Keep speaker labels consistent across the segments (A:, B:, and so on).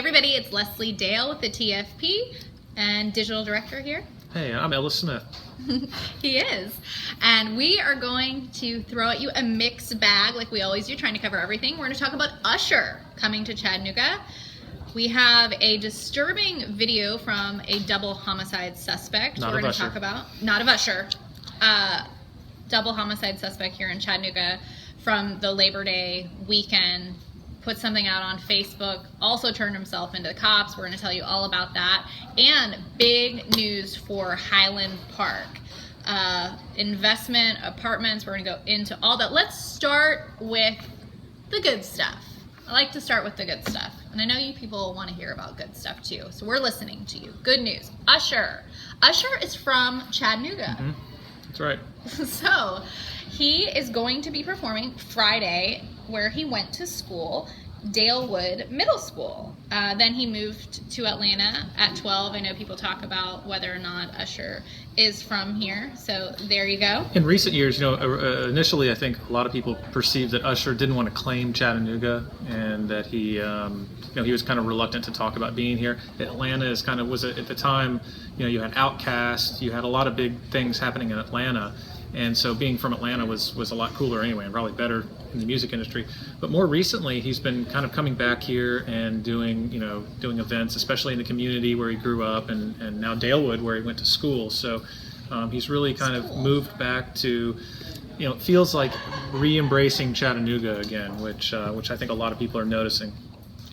A: everybody, it's Lesley Dale with the TFP and digital director here.
B: Hey, I'm Ellis Smith.
A: He is. And we are going to throw at you a mixed bag like we always do, trying to cover everything. We're going to talk about Usher coming to Chattanooga. We have a disturbing video from a double homicide suspect.
B: Not
A: we're
B: of
A: going to
B: Usher.
A: talk about. Not of Usher. Double homicide suspect here in Chattanooga from the Labor Day weekend. Put something out on Facebook, also turned himself into the cops. We're going to tell you all about that. And big news for Highland Park. Investment, apartments, we're going to go into all that. Let's start with the good stuff. I like to start with the good stuff. And I know you people want to hear about good stuff too. So we're listening to you. Good news. Usher. Usher is from Chattanooga.
B: Mm-hmm. That's right.
A: So he is going to be performing Friday where he went to school, Dalewood Middle School. Then he moved to Atlanta at 12. I know people talk about whether or not Usher is from here. So there you go.
B: In recent years, initially I think a lot of people perceived that Usher didn't want to claim Chattanooga and that he was kind of reluctant to talk about being here. Atlanta was at the time, you had Outkast, you had a lot of big things happening in Atlanta. And so being from Atlanta was a lot cooler anyway, and probably better in the music industry. But more recently, he's been kind of coming back here and doing events, especially in the community where he grew up, and now Dalewood, where he went to school. So he's really kind of moved back to, it feels like re-embracing Chattanooga again, which I think a lot of people are noticing.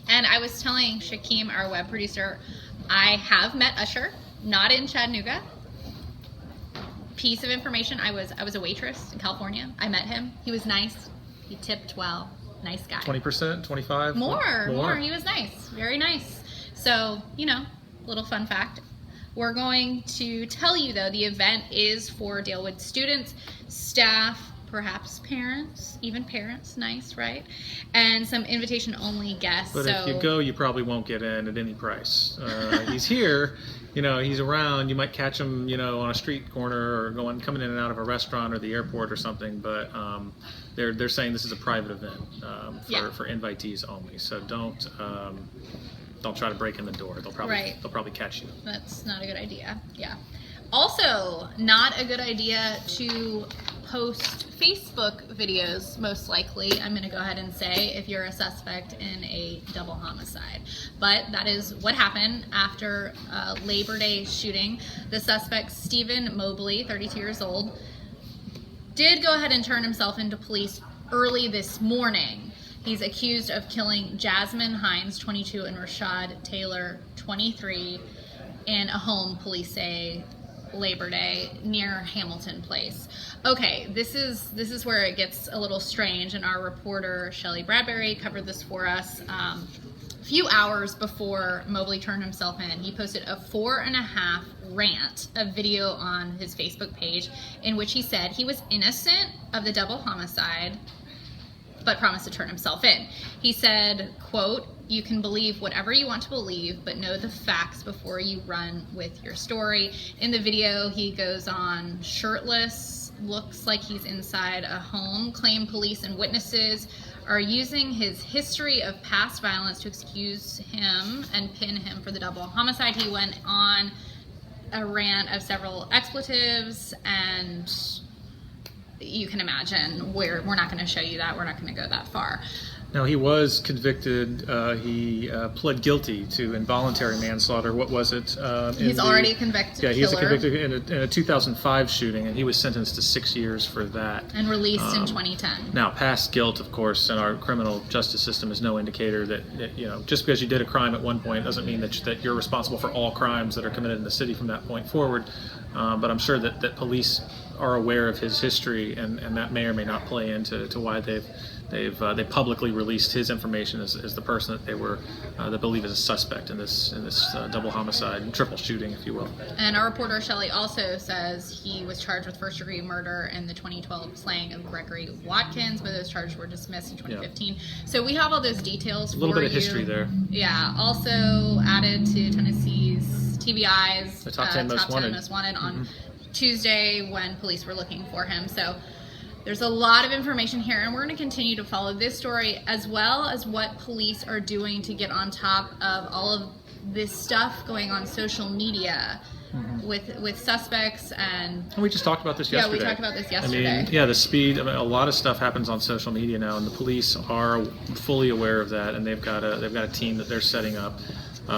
A: And I was telling Shakeem, our web producer, I have met Usher, not in Chattanooga. Piece of information, I was a waitress in California. I met him. He was nice. He tipped well. Nice guy.
B: 20%, 25%?
A: More. He was nice. Very nice. So, little fun fact. We're going to tell you, though, the event is for Dalewood students, staff, perhaps parents, even parents, nice, right? And some invitation-only guests.
B: But if you go, you probably won't get in at any price. He's here. He's around. You might catch him, on a street corner or coming in and out of a restaurant or the airport or something. But they're saying this is a private event for invitees only. So don't try to break in the door. They'll probably catch you.
A: That's not a good idea. Yeah. Also, not a good idea to post Facebook videos, most likely, I'm going to go ahead and say, if you're a suspect in a double homicide. But that is what happened after Labor Day shooting. The suspect, Stephen Mobley, 32 years old, did go ahead and turn himself into police early this morning. He's accused of killing Jasmine Hines, 22, and Rashad Taylor, 23, in a home, police say, Labor Day near Hamilton Place. Okay, this is where it gets a little strange, and our reporter Shelly Bradbury covered this for us. A few hours before Mobley turned himself in, he posted a 4.5 rant, a video on his Facebook page in which he said he was innocent of the double homicide but promised to turn himself in. He said, quote, "You can believe whatever you want to believe, but know the facts before you run with your story." In the video, he goes on shirtless, looks like he's inside a home, claimed police and witnesses are using his history of past violence to excuse him and pin him for the double homicide. He went on a rant of several expletives, and you can imagine we're not going to show you that. We're not going to go that far.
B: Now, he was convicted. He pled guilty to involuntary manslaughter. What was it?
A: He's already a convicted killer.
B: Yeah, he's a convicted in a 2005 shooting, and he was sentenced to 6 years for that.
A: And released in 2010.
B: Now, past guilt, of course, in our criminal justice system is no indicator that just because you did a crime at one point doesn't mean that you're responsible for all crimes that are committed in the city from that point forward. But I'm sure that police are aware of his history, and that may or may not play into why they publicly released his information as the person that they believe is a suspect in this double homicide and triple shooting, if you will.
A: And our reporter Shelley also says he was charged with first-degree murder in the 2012 slaying of Gregory Watkins, but those charges were dismissed in 2015. Yeah. So we have all those details.
B: A little bit of history there.
A: Yeah. Also added to Tennessee's TBI's
B: the top 10 most wanted
A: on Tuesday when police were looking for him. So There's a lot of information here, and we're going to continue to follow this story as well as what police are doing to get on top of all of this stuff going on social media with suspects. And
B: we just talked about this yesterday.
A: Yeah, we talked about this yesterday.
B: I mean, yeah, the speed. I mean, a lot of stuff happens on social media now, and the police are fully aware of that, and they've got a team that they're setting up,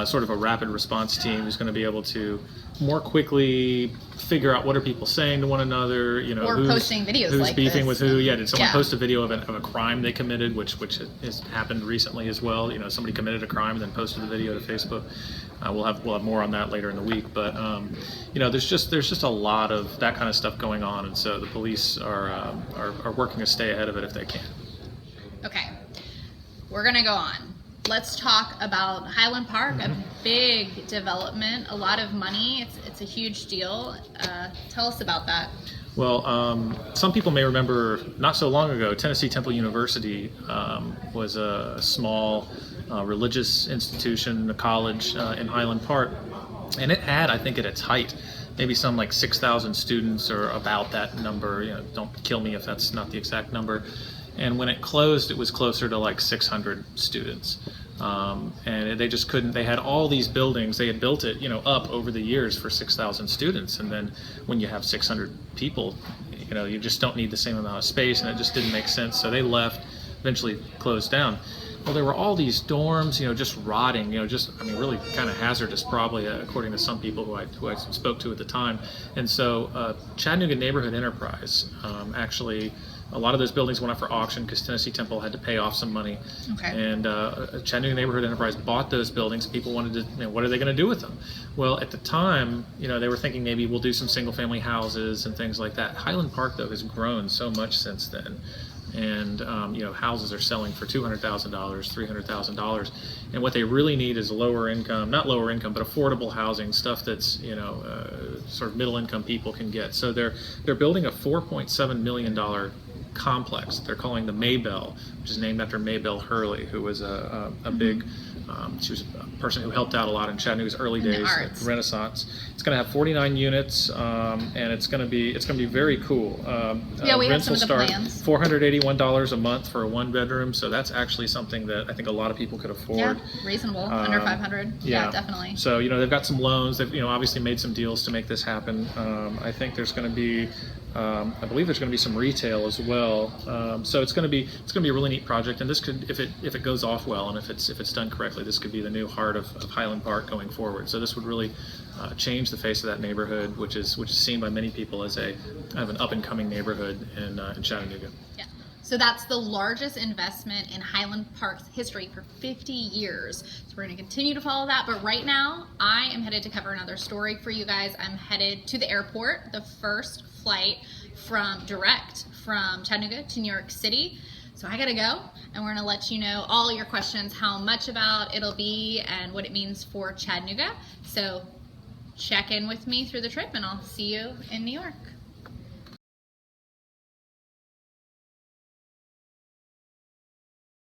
B: sort of a rapid response team who's going to be able to more quickly figure out what are people saying to one another,
A: or who's posting videos
B: who's
A: like
B: beefing
A: this.
B: with who. Yeah, did someone post a video of a crime they committed, which has happened recently as well. Somebody committed a crime and then posted the video to Facebook. We'll have more on that later in the week, but there's just a lot of that kind of stuff going on, and so the police are working to stay ahead of it if they can.
A: Okay, we're gonna go on. Let's talk about Highland Park, a big development, a lot of money. It's a huge deal. Tell us about that.
B: Well, some people may remember not so long ago, Tennessee Temple University was a small religious institution, a college in Highland Park, and it had, I think at its height, maybe some like 6,000 students or about that number. Don't kill me if that's not the exact number. And when it closed, it was closer to like 600 students. And they just couldn't, they had all these buildings, they had built it, up over the years for 6,000 students. And then when you have 600 people, you just don't need the same amount of space, and it just didn't make sense. So they left, eventually closed down. Well, there were all these dorms, just rotting, really kind of hazardous, probably, according to some people who I spoke to at the time. And so Chattanooga Neighborhood Enterprise actually, a lot of those buildings went up for auction because Tennessee Temple had to pay off some money.
A: Okay.
B: And Chattanooga Neighborhood Enterprise bought those buildings. People wanted to, what are they going to do with them? Well, at the time, they were thinking maybe we'll do some single-family houses and things like that. Highland Park, though, has grown so much since then. And houses are selling for $200,000, $300,000, and what they really need is not lower income, but affordable housing, stuff that's sort of middle income people can get. So they're building a $4.7 million complex. They're calling the Maybell, which is named after Maybell Hurley, who was a big. She was a person who helped out a lot in Chattanooga's early days, the Renaissance. It's going to have 49 units, and it's going to be very cool.
A: We have some of the plans.
B: $481 a month for a one-bedroom, so that's actually something that I think a lot of people could afford.
A: Yeah, reasonable, under $500. Yeah, definitely.
B: So they've got some loans. They've obviously made some deals to make this happen. I think there's going to be. I believe there's going to be some retail as well. So it's going to be a really neat project, and this could, if it goes off well, and if it's done correctly, this could be the new heart of Highland Park going forward. So this would really change the face of that neighborhood, which is seen by many people as a kind of an up and coming neighborhood in Chattanooga.
A: Yeah. So that's the largest investment in Highland Park's history for 50 years. So we're going to continue to follow that. But right now, I am headed to cover another story for you guys. I'm headed to the airport, the first flight direct from Chattanooga to New York City. So I gotta go, and we're gonna let you know all your questions, how much about it'll be, and what it means for Chattanooga. So check in with me through the trip, and I'll see you in New York.